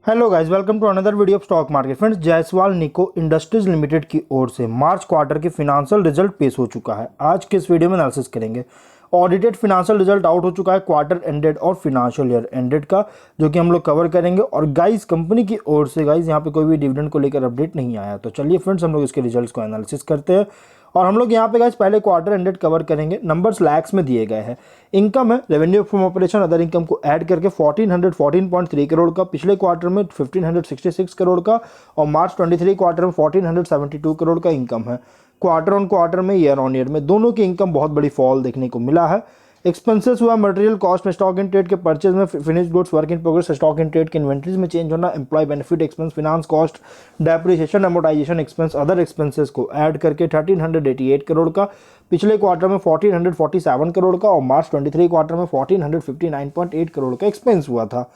Hello guys, welcome to another video of stock market. Friends, Jayaswal Neco industries limited की ओर से March quarter के financial result पेश हो चुका है। आज के इस वीडियो में एनालिसिस करेंगे। ऑडिटेड फिनेंशियल रिजल्ट आउट हो चुका है क्वार्टर एंडेड और फिनेंशियल ईयर एंडेड का, जो कि हम लोग कवर करेंगे। और गाइस, कंपनी की ओर से गाइस यहाँ पे कोई भी डिविडेंड को लेकर अपडेट नहीं आया। तो चलिए फ्रेंड्स, हम लोग इसके रिजल्ट्स को एनालिसिस करते हैं। और हम लोग यहाँ पे गाइस पहले क्वार्टर एंडेड कवर करेंगे। नंबर्स लैक्स में दिए गए हैं। इनकम है revenue from operation other income को ऐड करके 1414.3 करोड़ का, पिछले क्वार्टर में 1566 करोड़ का, और मार्च 23 क्वार्टर में 1472 करोड़ का इनकम है। क्वार्टर ऑन क्वार्टर में, ईयर ऑन ईयर में दोनों की इनकम बहुत बड़ी फॉल देखने को मिला है। एक्सपेंसेस हुआ मटेरियल कॉस्ट में, स्टॉक इन ट्रेड के परचेज में, finish goods work in progress, stock in trade के इन्वेंट्रीज में चेंज होना, employ benefit expense, finance cost, depreciation, amortisation expense, other expenses को ऐड करके 1388 करोड़ का, पिछले क्वार्टर में 1447 करोड़ का, और मार्च 23 क्वार्टर में 1459.8 करोड़ का एक्सपेंस हुआ था।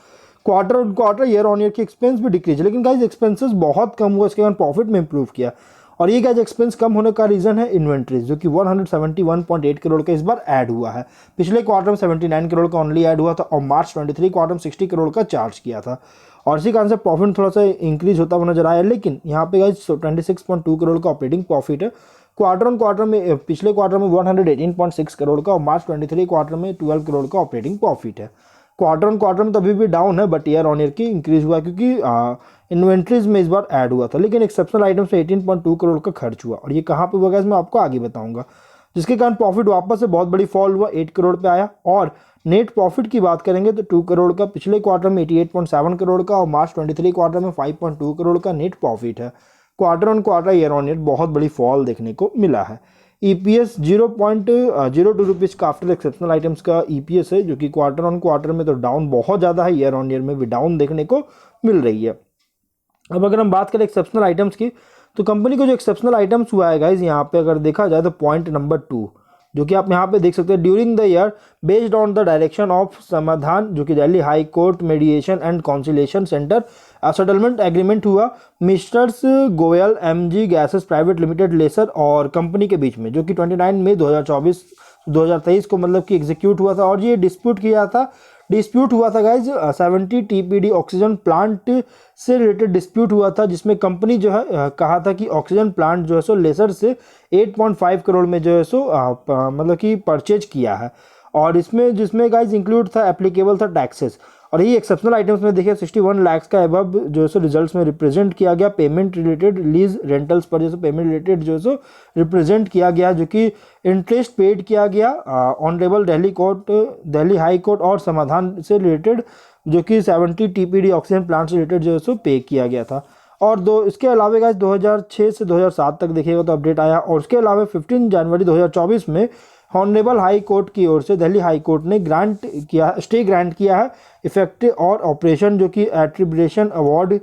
Quarter on quarter, year on year की एक्सपेंस भी डिक्रीज, लेकिन गाइस एक्सपेंसेस बहुत कम हुआ, इसके बाद प्रॉफिट में इंप्रूव किया। और ये गाइस एक्सपेंस कम होने का रीजन है इन्वेंट्रीज, जो कि 171.8 करोड़ का इस बार ऐड हुआ है। पिछले क्वार्टर में 79 करोड़ का ओनली ऐड हुआ था, और मार्च 23 क्वार्टर में 60 करोड़ का चार्ज किया था। और इसी कारण से प्रॉफिट थोड़ा सा इंक्रीज होता हुआ नजर आया। लेकिन यहाँ पे गाइस 26.2 करोड़ का ऑपरेटिंग प्रॉफिट है। क्वार्टर ऑन क्वार्टर में, पिछले क्वार्टर में 118.6 करोड़ का, और मार्च 23 क्वार्टर में 12 करोड़ का ऑपरेटिंग प्रॉफिट है। क्वार्टर ऑन क्वार्टर में तो अभी भी डाउन है, बट ईयर ऑन ईयर की इंक्रीज हुआ, क्योंकि इन्वेंट्रीज में इस बार ऐड हुआ था। लेकिन एक्सेप्शनल आइटम से 18.2 करोड़ का खर्च हुआ, और ये कहाँ पे हुआ गाइस मैं आपको आगे बताऊंगा, जिसके कारण प्रॉफिट वापस से बहुत बड़ी फॉल हुआ, 8 करोड़ पे आया। और नेट प्रॉफिट की बात करेंगे तो 2 करोड़ का, पिछले क्वार्टर में 88.7 करोड़ का, और मार्च 23 क्वार्टर में 5.2 करोड़ का नेट प्रॉफिट है। Quarter on quarter, year on year बहुत बड़ी फॉल देखने को मिला है। ईपीएस 0.02 रुपीज़ का आफ्टर एक्सेप्शनल आइटम्स का ईपीएस है, जो कि क्वार्टर ऑन क्वार्टर में तो डाउन बहुत ज़्यादा है, ईयर ऑन ईयर में भी डाउन देखने को मिल रही है। अब अगर हम बात करें एक्सेप्शनल आइटम्स की, तो कंपनी को जो एक्सेप्शनल आइटम्स हुआ है गाइज, यहाँ पे अगर देखा जाए तो पॉइंट नंबर 2, जो कि आप यहाँ पे देख सकते हैं, during the year based on the direction of Samadhan, जो कि Delhi high court mediation and conciliation centre settlement agreement हुआ messrs Goyal MG gases private limited lessor और कंपनी के बीच में, जो कि 29 मई 2023 को मतलब कि एग्जीक्यूट हुआ था। और ये डिस्प्यूट हुआ था गाइज 70 टीपीडी ऑक्सीजन प्लांट से रिलेटेड डिस्प्यूट हुआ था, जिसमें कंपनी जो है कहा था कि ऑक्सीजन प्लांट जो है सो लेसर से 8.5 करोड़ में जो है सो मतलब कि परचेज किया है। और इसमें जिसमें गाइज इंक्लूड था, एप्लीकेबल था टैक्सेस। और ये एक्सेप्शनल आइटम्स में देखिए 61 लाख का अबव जो है सो रिजल्ट्स में रिप्रेजेंट किया गया। पेमेंट रिलेटेड लीज रेंटल्स पर जो है पेमेंट रिलेटेड जो है सो रिप्रेजेंट किया गया, जो कि इंटरेस्ट पेड किया गया ऑनरेबल दिल्ली हाई कोर्ट और समाधान से रिलेटेड, जो कि 70 टीपीडी ऑक्सीजन प्लांट से रिलेटेड जो है सो पे किया गया था। और इसके अलावा गाइस 2006 से 2007 तक देखिएगा तो अपडेट आया। और उसके अलावा 15 जनवरी 2024 में ऑनरेबल हाई कोर्ट की ओर से दिल्ली हाई कोर्ट ने स्टे ग्रांट किया है इफेक्टिव और ऑपरेशन, जो कि एट्रीब्यूशन अवार्ड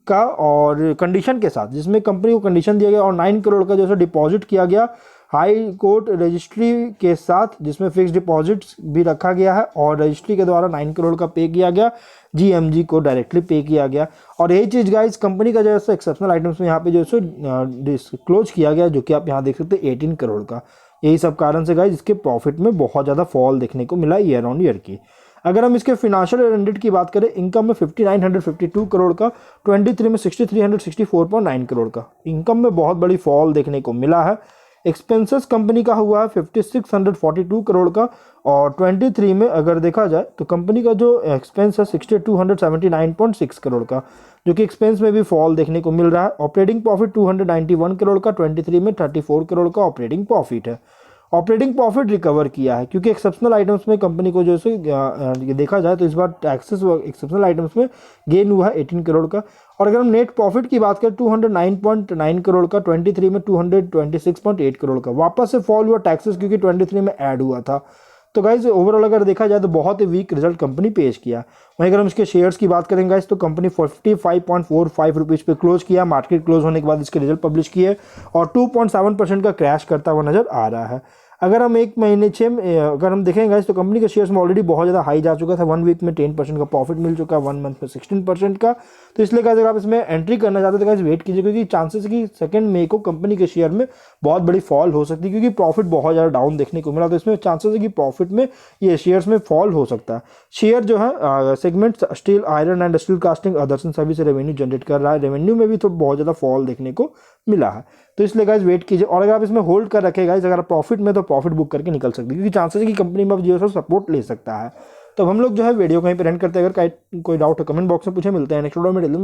का और कंडीशन के साथ, जिसमें कंपनी को कंडीशन दिया गया और 9 करोड़ का जो है डिपॉजिट किया गया हाई कोर्ट रजिस्ट्री के साथ, जिसमें फिक्स डिपॉजिट भी रखा गया है, और रजिस्ट्री के द्वारा 9 करोड़ का पे किया गया, जीएमजी को डायरेक्टली पे किया गया। और यही चीज़ गाइस कंपनी का जो है एक्सेप्शनल आइटम्स में यहाँ पे जो है डिस्क्लोज किया गया, जो कि आप यहाँ देख सकते हैं 18 करोड़ का। यही सब कारण से गाइस इसके प्रॉफिट में बहुत ज़्यादा फॉल देखने को मिला ईयर ऑन ईयर की। अगर हम इसके फिनेंशियल एंडेड की बात करें, इनकम में 5952 करोड़ का, 23 में 6364.9 करोड़ का, इनकम में बहुत बड़ी फॉल देखने को मिला है। एक्सपेंसेस कंपनी का हुआ है 5642 करोड़ का, और 23 में अगर देखा जाए तो कंपनी का जो एक्सपेंस है 6279.6 करोड़ का, जो कि एक्सपेंस में भी फॉल देखने को मिल रहा है। ऑपरेटिंग प्रॉफिट 291 करोड़ का, 23 में 34 करोड़ का ऑपरेटिंग प्रॉफिट है। ऑपरेटिंग प्रॉफिट रिकवर किया है, क्योंकि एक्सेप्शनल आइटम्स में कंपनी को जो है देखा जाए तो इस बार टैक्सेस एक्सेप्शनल आइटम्स में गेन हुआ है 18 करोड़ का। और अगर हम नेट प्रॉफिट की बात करें 209.9 करोड़ का, 23 में 226.8 करोड़ का, वापस से फॉल हुआ टैक्सेस, क्योंकि 23 में ऐड हुआ था। तो गाइज ओवरऑल अगर देखा जाए तो बहुत ही वीक रिजल्ट कंपनी पेश किया। वहीं अगर हम इसके शेयर्स की बात करेंगे गाइज, तो कंपनी 45.45 रुपीज़ पे क्लोज किया, मार्केट क्लोज होने के बाद इसके रिजल्ट पब्लिश किए, और 2.7% का क्रैश करता हुआ नजर आ रहा है। अगर हम एक महीने अगर हम देखेंगे तो कंपनी के शेयर्स में ऑलरेडी बहुत ज़्यादा हाई जा चुका था। 1 वीक में 10% का प्रॉफिट मिल चुका है, 1 मंथ में 16% का। तो इसलिए गाइस अगर आप इसमें एंट्री करना चाहते हो तो गाइस वेट कीजिए, क्योंकि चांसेस कि 2 मई को कंपनी के शेयर में बहुत बड़ी फॉल हो सकती है, क्योंकि प्रॉफिट बहुत ज़्यादा डाउन देखने को मिला। तो इसमें चांसेस है कि प्रॉफिट में ये शेयर्स में फॉल हो सकता है। शेयर जो है segment steel, iron and steel casting, others and service revenue generate कर रहा है। रेवेन्यू में भी तो बहुत ज़्यादा फॉल देखने को मिला है। तो इसलिए गाइस वेट कीजिए, और अगर आप इसमें होल्ड कर रखे गाइस, अगर प्रॉफिट में तो प्रॉफिट बुक करके निकल सकते हैं, क्योंकि चांसेस है कि कंपनी में अब जो है सपोर्ट ले सकता है। तो हम लोग जो है वीडियो कहीं पर एंड करते हैं। अगर कोई डाउट हो कमेंट बॉक्स में पूछे। मिलते हैं नेक्स्ट वीडियो में।